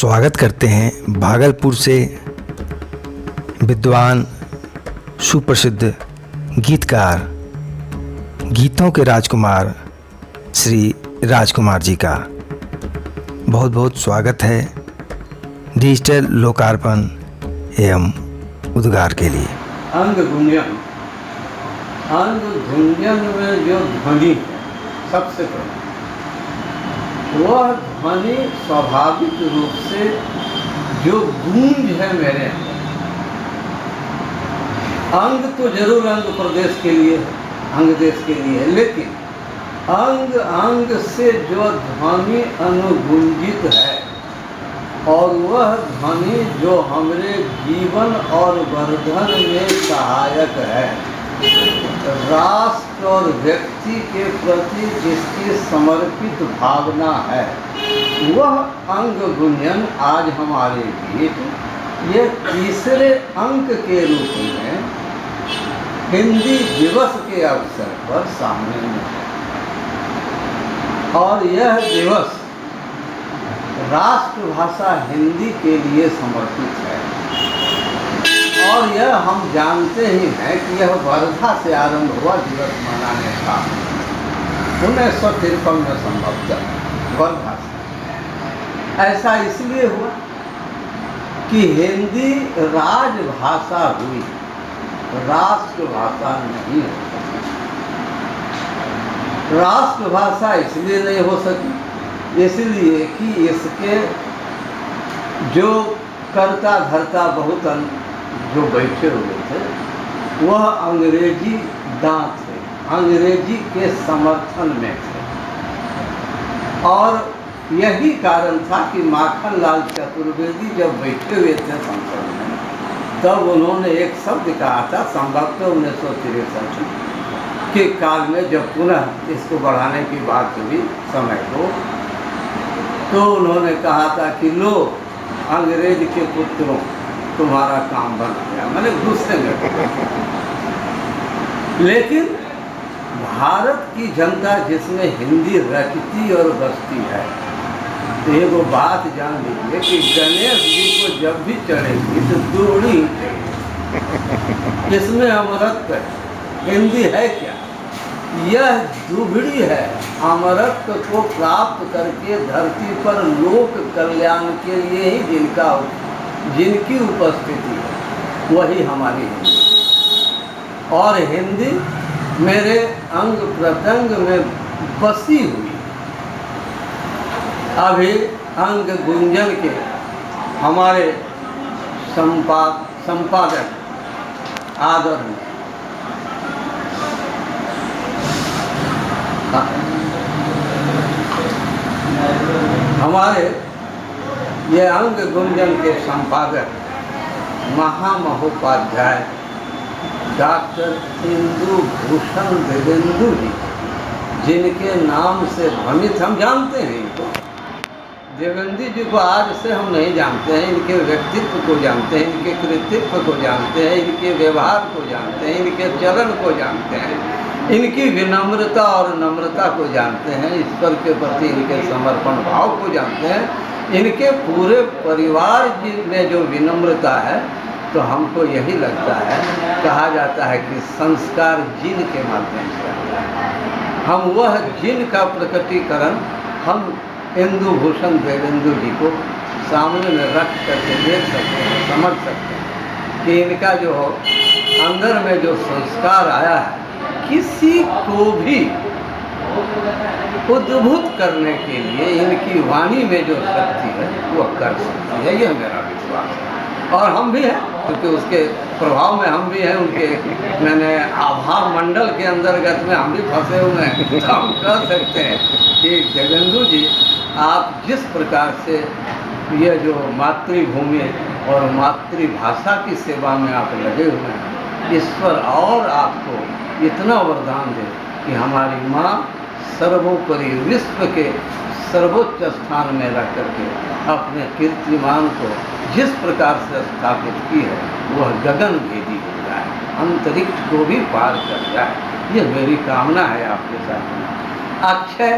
स्वागत करते हैं भागलपुर से विद्वान सुप्रसिद्ध गीतकार, गीतों के राजकुमार श्री राजकुमार जी का। बहुत बहुत स्वागत है डिजिटल लोकार्पण एवं उद्गार के लिए। अंग गुंजन में जो ध्वनि है सबसे पहले वह ध्वनि स्वाभाविक रूप से जो गूंज है मेरे अंग तो जरूर अंग प्रदेश के लिए है, अंग देश के लिए है, लेकिन अंग अंग से जो ध्वनि अनुगुंजित है और वह ध्वनि जो हमारे जीवन और वर्धन में सहायक है, राष्ट्र और व्यक्ति के प्रति जिसकी समर्पित भावना है, वह अंग गुंजन आज हमारे गीत ये तीसरे अंक के रूप में हिंदी दिवस के अवसर पर सामने में है। और यह दिवस राष्ट्रभाषा हिंदी के लिए समर्पित है और यह हम जानते ही हैं कि यह वर्धा से आरंभ हुआ दिवस मनाने का 1953 में संभवतः वर्धा से। ऐसा इसलिए हुआ कि हिंदी राजभाषा हुई, राष्ट्रभाषा नहीं हो सकी। राष्ट्रभाषा इसलिए नहीं हो सकी इसलिए कि इसके जो कर्ता धर्ता बहुत जो बैठे हुए थे वह अंग्रेजी दांत थे, अंग्रेजी के समर्थन में थे। और यही कारण था कि माखनलाल चतुर्वेदी जब बैठे हुए थे संसद में, तब उन्होंने एक शब्द कहा था, संभवतः 1963 के काल में जब पुनः इसको बढ़ाने की बात हुई समय को, तो उन्होंने कहा था कि लो अंग्रेज के पुत्रों तुम्हारा काम बन गया, मैंने गुस्से में। लेकिन भारत की जनता जिसमें हिंदी रखती और बसती है, तो ये वो बात जान लीजिए कि गणेश जी को जब भी चढ़ेगी तो दुहड़ी इसमें अमरत्व हिंदी है क्या? यह दुहड़ी है। अमरत्व को प्राप्त करके धरती पर लोक कल्याण के लिए ही जिनकी उपस्थिति है वही हमारी हिंदी। और हिंदी मेरे अंग प्रत्यंग में बसी हुई। अभी अंग गुंजन के हमारे संपादक आदरणीय हमारे ये अंग गुंजन के संपादक महामहोपाध्याय डॉक्टर इंदु भूषण देवेंदु जी, जिनके नाम से भ्रमित हम जानते हैं इनको, देवेंदु जी को आज से हम नहीं जानते हैं, इनके व्यक्तित्व को जानते हैं, इनके कृतित्व को जानते हैं, इनके व्यवहार को जानते हैं, इनके चलन को जानते हैं, इनकी विनम्रता और नम्रता को जानते हैं, ईश्वर के प्रति इनके समर्पण भाव को जानते हैं, इनके पूरे परिवार में जो विनम्रता है। तो हमको यही लगता है, कहा जाता है कि संस्कार जिन के माध्यम से आता है। हम वह जिन का प्रकटीकरण हम इंदु भूषण देवेंदु जी को सामने में रख करके देख सकते हैं, समझ सकते हैं कि इनका जो अंदर में जो संस्कार आया है, किसी को भी उद्भुत करने के लिए इनकी वाणी में जो शक्ति है वह कर सकती है, यह मेरा विश्वास है। और हम भी हैं, क्योंकि उसके प्रभाव में हम भी हैं, उनके मैंने आभार मंडल के अंतर्गत में हम भी फंसे हुए हैं। तो हम कह सकते हैं कि देवेंदु जी, आप जिस प्रकार से ये जो मातृभूमि और मातृभाषा की सेवा में आप लगे हुए हैं, ईश्वर और आपको इतना वरदान दे कि हमारी माँ सर्वोपरि विश्व के सर्वोच्च स्थान में रख करके अपने कीर्तिमान को जिस प्रकार से स्थापित की है वह गगन भेदी हो जाए, अंतरिक्ष को भी पार कर जाए। यह मेरी कामना है आपके साथ। अक्षय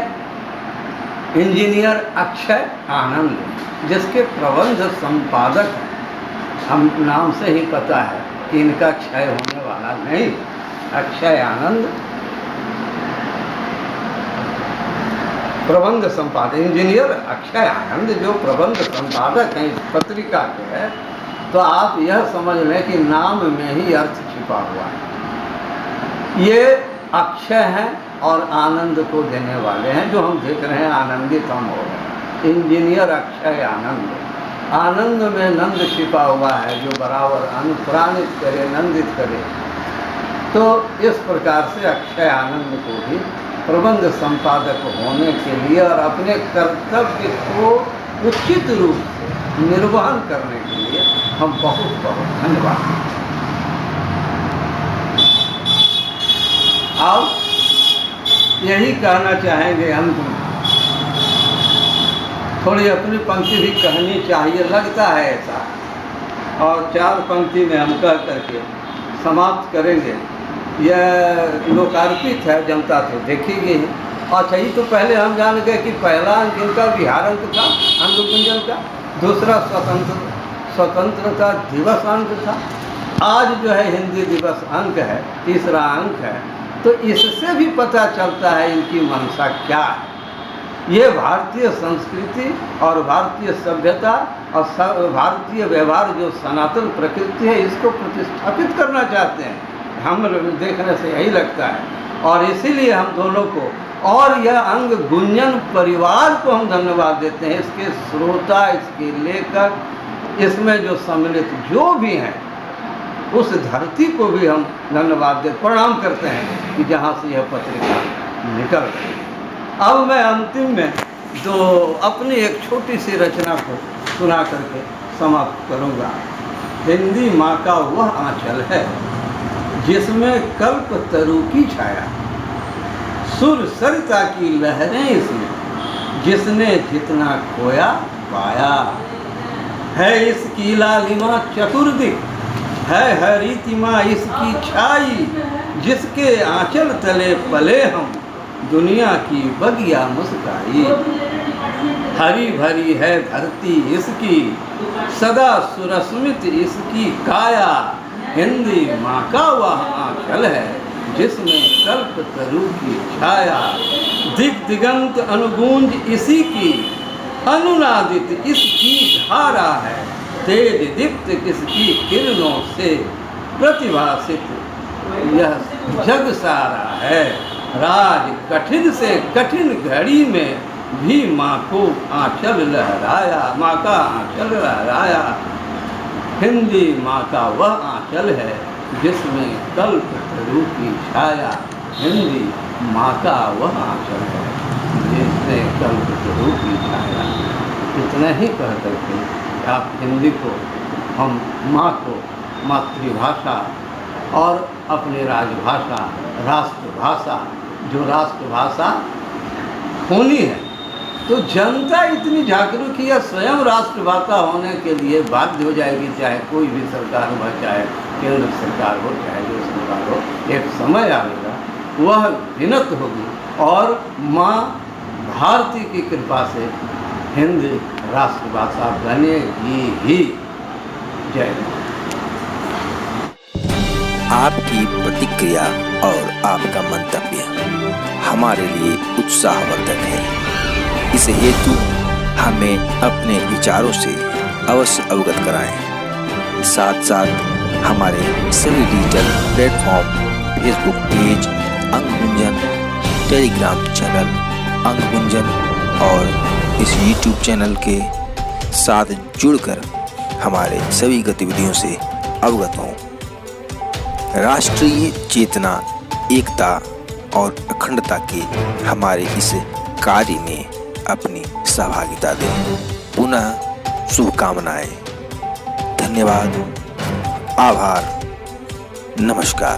इंजीनियर अक्षय आनंद, जिसके प्रबंध संपादक हैं। हम नाम से ही पता है कि इनका क्षय होने वाला नहीं। अक्षय आनंद प्रबंध संपादक, इंजीनियर अक्षय आनंद जो प्रबंध संपादक हैं इस पत्रिका के, तो आप यह समझ लें कि नाम में ही अर्थ छिपा हुआ है। ये अक्षय हैं और आनंद को देने वाले हैं, जो हम देख रहे हैं आनंदित हम हो गए। इंजीनियर अक्षय आनंद, आनंद में नंद छिपा हुआ है, जो बराबर अनुप्राणित करे, नंदित करे। तो इस प्रकार से अक्षय आनंद को भी प्रबंध संपादक होने के लिए और अपने कर्तव्य को उचित रूप से निर्वहन करने के लिए हम बहुत बहुत धन्यवाद। अब यही कहना चाहेंगे अंत में, थोड़ी अपनी पंक्ति भी कहनी चाहिए, लगता है ऐसा, और 4 पंक्ति में हम कह करके समाप्त करेंगे। यह लोकार्पित है, जनता तो देखेगी ही। अच्छा, ये तो पहले हम जान गए कि पहला अंक इनका बिहार अंक था, अंक गुंजन का, दूसरा स्वतंत्रता दिवस अंक था, आज जो है हिंदी दिवस अंक है, तीसरा अंक है। तो इससे भी पता चलता है इनकी मंशा क्या है। ये भारतीय संस्कृति और भारतीय सभ्यता और भारतीय व्यवहार जो सनातन प्रकृति है, इसको प्रतिष्ठापित करना चाहते हैं। हम देखने से यही लगता है, और इसीलिए हम दोनों को और यह अंग गुंजन परिवार को हम धन्यवाद देते हैं। इसके श्रोता, इसके लेखक, इसमें जो सम्मिलित जो भी हैं, उस धरती को भी हम धन्यवाद देते, प्रणाम करते हैं कि जहाँ से यह पत्रिका निकल गई। अब मैं अंतिम में जो अपनी एक छोटी सी रचना को सुना करके समाप्त करूँगा। हिंदी माँ का वह आंचल है जिसमें कल्प तरु की छाया, सुर सरिता की लहरें इसमें, जिसने जितना खोया पाया। है इसकी लालिमा चतुर्दिक, है हरितिमा इसकी छाई, जिसके आंचल तले पले हम, दुनिया की बगिया मुस्काई। हरी भरी है धरती इसकी, सदा सुरस्मित इसकी काया। हिंदी माँ का वह आंचल है जिसमें कल्प तरु की छाया। दिग दिगंत अनुगूंज इसी की, अनुनादित इसकी धारा है। तेज दीप्त किसकी किरणों से, प्रतिभासित यह जग सारा है। राज कठिन से कठिन घड़ी में भी माँ को आंचल लहराया, माँ का आंचल लहराया। हिंदी माँ का वह आंचल है जिसमें कल्प तरु की छाया। हिंदी माँ का वह आंचल है जिसमें कल्प तरु की छाया। इतना ही कह करके आप हिंदी को, हम माँ को मातृभाषा और अपनी राजभाषा, राष्ट्रभाषा, जो राष्ट्रभाषा होनी है, तो जनता इतनी जागरूक है, स्वयं राष्ट्रभाषा होने के लिए बाध्य हो जाएगी, चाहे कोई भी सरकार हो, चाहे केंद्र सरकार हो, चाहे जो सरकार हो। एक समय आएगा वह विनत होगी और माँ भारती की कृपा से हिंदी राष्ट्रभाषा बनेगी ही। जय हिंद। आपकी प्रतिक्रिया और आपका मंतव्य हमारे लिए उत्साहवर्धक है। इस हेतु हमें अपने विचारों से अवश्य अवगत कराएं। साथ साथ हमारे सभी डिजिटल प्लेटफॉर्म, फेसबुक पेज अंक गुंजन, टेलीग्राम चैनल अंक गुंजन और इस यूट्यूब चैनल के साथ जुड़कर हमारे सभी गतिविधियों से अवगत हों। राष्ट्रीय चेतना, एकता और अखंडता के हमारे इस कार्य में अपनी सहभागिता दें। पुनः शुभकामनाएं। धन्यवाद, आभार, नमस्कार।